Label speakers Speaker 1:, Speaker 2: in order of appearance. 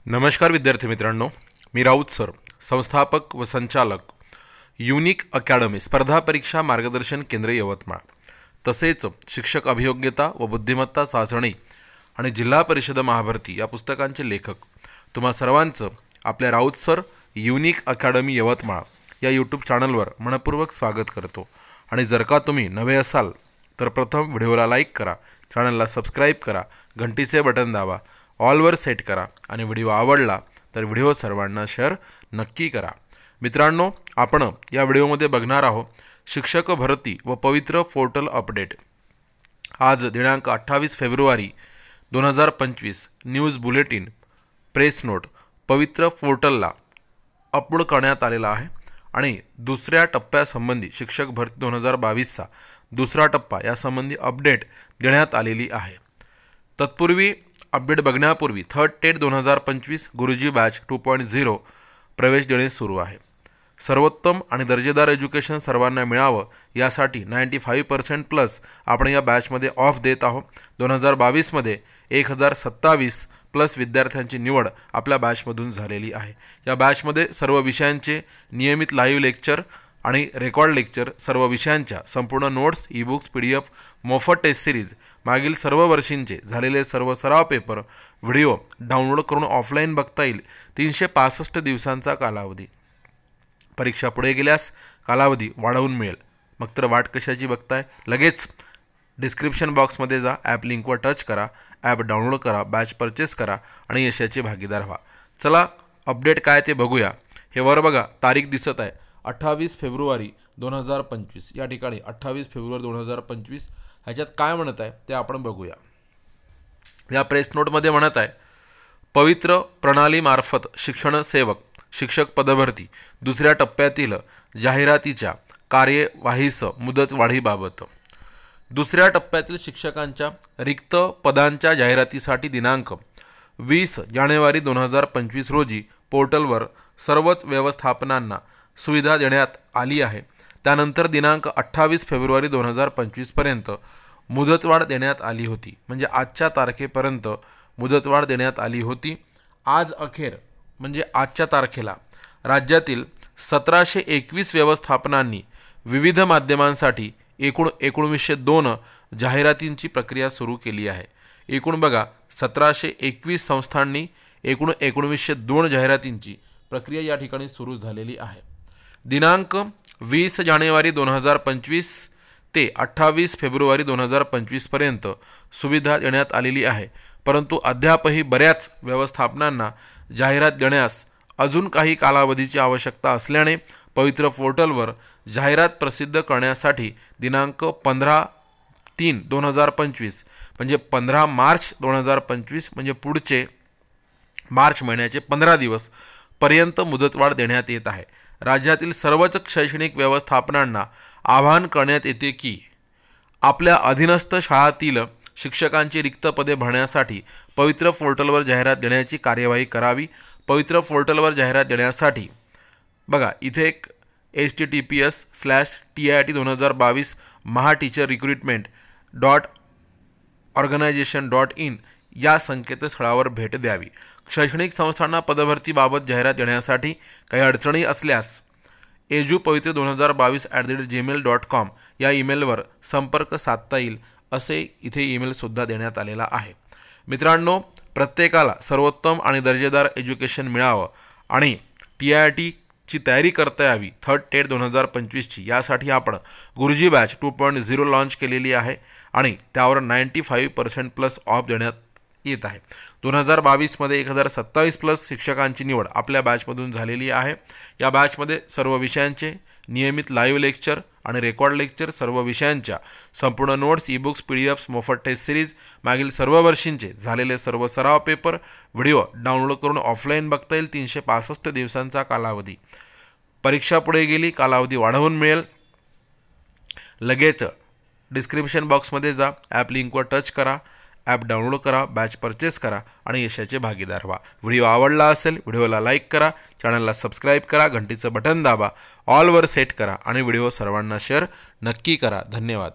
Speaker 1: नमस्कार विद्यार्थी मित्रांनो, मी राऊत सर, संस्थापक व संचालक युनिक अकॅडमी स्पर्धा परीक्षा मार्गदर्शन केंद्र यवतमाळ, तसेच शिक्षक अभियोग्यता व बुद्धिमत्ता चाचणी आणि जिल्हा परिषद महाभरती या पुस्तकांचे लेखक तुम्हा सर्वांचं आपल्या Raut sir unique academy Yavatmal या यूट्यूब चॅनलवर मनपूर्वक स्वागत करतो। आणि जर का तुम्ही नवे असाल तर प्रथम व्हिडिओला लाईक करा, चॅनलला सबस्क्राईब करा, घंटीचे बटन दाबा, ऑलवर सेट करा आणि व्हिडिओ आवडला तर व्हिडिओ सर्वांना शेअर नक्की करा। मित्रांनो, आपण या व्हिडिओमध्ये बघणार आहोत शिक्षक भरती व पवित्र पोर्टल अपडेट। आज दिनांक 28 February 2025 news bulletin press note पवित्र पोर्टलला अपलोड करण्यात आलेला आहे आणि दुसऱ्या टप्प्यासंबंधी शिक्षक भरती 2022 चा दुसरा टप्पा यासंबंधी अपडेट देण्यात आलेली आहे। तत्पूर्वी अपडेट बघण्यापूर्वी थर्ड टेट 2025 गुरुजी बॅच 2.0 प्रवेश देणे सुरू आहे। सर्वोत्तम आणि दर्जेदार एज्युकेशन सर्वांना मिळावं यासाठी 95% प्लस आपण या बॅचमध्ये ऑफ देत आहोत। 2022 मध्ये 1027 प्लस विद्यार्थ्यांची निवड आपल्या बॅचमधून झालेली आहे। या बॅचमध्ये सर्व विषयांचे नियमित लाईव्ह लेक्चर आणि रेकॉर्ड लेक्चर, सर्व विषयांच्या संपूर्ण नोट्स, ई-बुक्स, PDF, मोफत टेस्ट सिरीज, मागील सर्व वर्षींचे झालेले सर्व सराव पेपर, व्हिडिओ डाउनलोड करून ऑफलाईन बघता येईल। 365 दिवसांचा कालावधी। परीक्षा पुढे गेल्यास कालावधी वाढवून मिळेल। मग तर वाट कशाची बघताय? लगेच डिस्क्रिप्शन बॉक्समध्ये जा, ॲप लिंकवर टच करा, ॲप डाउनलोड करा, बॅच परचेस करा आणि यशाचे भागीदार व्हा। चला अपडेट काय ते बघूया। हे वर बघा, तारीख दिसत आहे 28 फेब्रुवारी 2025। या ठिकाणी 28 फेब्रुवारी 2025 ह्याच्यात काय म्हणत आहे ते आपण बघूया। या प्रेस नोटमध्ये म्हणत आहे पवित्र प्रणालीमार्फत शिक्षण सेवक शिक्षक पदभरती दुसऱ्या टप्प्यातील जाहिरातीच्या कार्यवाहीस मुदतवाढीबाबत। दुसऱ्या टप्प्यातील शिक्षकांच्या रिक्त पदांच्या जाहिरातीसाठी दिनांक 20 जानेवारी 2025 रोजी पोर्टलवर सर्वच व्यवस्थापनांना सुविधा देण्यात आली आहे। त्यानंतर दिनांक 28 फेब्रुवारी 2025 पर्यंत मुदतवाढ देण्यात आली होती, म्हणजे आजच्या तारखेपर्यंत मुदतवाढ देण्यात आली होती। आज अखेर म्हणजे आजच्या तारखेला राज्यातील 1721 व्यवस्थापनांनी विविध माध्यमांसाठी एकूण 1902 जाहिरातींची प्रक्रिया सुरू केली आहे। एकूण बघा 1721 संस्थांनी एकूण 1902 जाहिरातींची प्रक्रिया या ठिकाणी सुरू झालेली आहे। दिनांक 20 जानेवारी 2025 ते 28 फेब्रुवारी 2025 पर्यंत सुविधा देण्यात आलेली आहे, परंतु अद्यापही बऱ्याच व्यवस्थापनांना जाहिरात देण्यास अजून काही कालावधीची आवश्यकता असल्याने पवित्र पोर्टलवर जाहिरात प्रसिद्ध करण्यासाठी दिनांक 15/3/2025 म्हणजे 15 मार्च 2025 म्हणजे पुढचे मार्च महिन्याचे 15 दिवस पर्यंत मुदतवाढ देण्यात येत आहे। राज्यातील सर्वच शैक्षणिक व्यवस्थापनांना आवाहन करण्यात येते की आपल्या अधीनस्थ शाळांतील शिक्षकांची रिक्त पदे भरण्यासाठी पवित्र पोर्टलवर जाहिरात देण्याची कार्यवाही करावी। पवित्र पोर्टलवर जाहिरात देण्यासाठी बघा इथे एक https:/TIT2022 mahateacherrecruitment.organization.in या संकेतस्थळावर भेट द्यावी। शैक्षणिक संस्थांना पदभरतीबाबत जाहिरात देण्यासाठी काही अडचणी असल्यास edu2022@gmail.com या ईमेलवर संपर्क साधता येईल, असे इथे ईमेलसुद्धा देण्यात आलेला आहे। मित्रांनो, प्रत्येकाला सर्वोत्तम आणि दर्जेदार एज्युकेशन मिळावं आणि TITची तयारी करता यावी थर्ड टेट 2025ची, यासाठी आपण गुरुजी बॅच 2.0 लॉन्च केलेली आहे आणि त्यावर 95% प्लस ऑफ देण्यात येत आहे। 2022 मध्ये 1027 प्लस शिक्षकांची निवड आपल्या बॅचमधून झालेली आहे। या बॅचमध्ये सर्व विषयांचे नियमित लाईव्ह लेक्चर आणि रेकॉर्ड लेक्चर, सर्व विषयांच्या संपूर्ण नोट्स, ई-बुक्स, PDFs, मोफत टेस्ट सिरीज, मागील सर्व वर्षींचे झालेले सर्व सराव पेपर, व्हिडिओ डाउनलोड करून ऑफलाईन बघता येईल। 365 दिवसांचा कालावधी। परीक्षा पुढे गेली कालावधी वाढवून मिळेल। लगेच डिस्क्रिप्शन बॉक्समध्ये जा, ॲप लिंकवर टच करा, ॲप डाउनलोड करा, बॅच परचेस करा आणि यशाचे भागीदार व्हा। व्हिडिओ आवडला असेल व्हिडिओला लाईक करा, चॅनलला सबस्क्राईब करा, घंटीचं बटन दाबा, ऑलवर सेट करा आणि व्हिडिओ सर्वांना शेअर नक्की करा। धन्यवाद।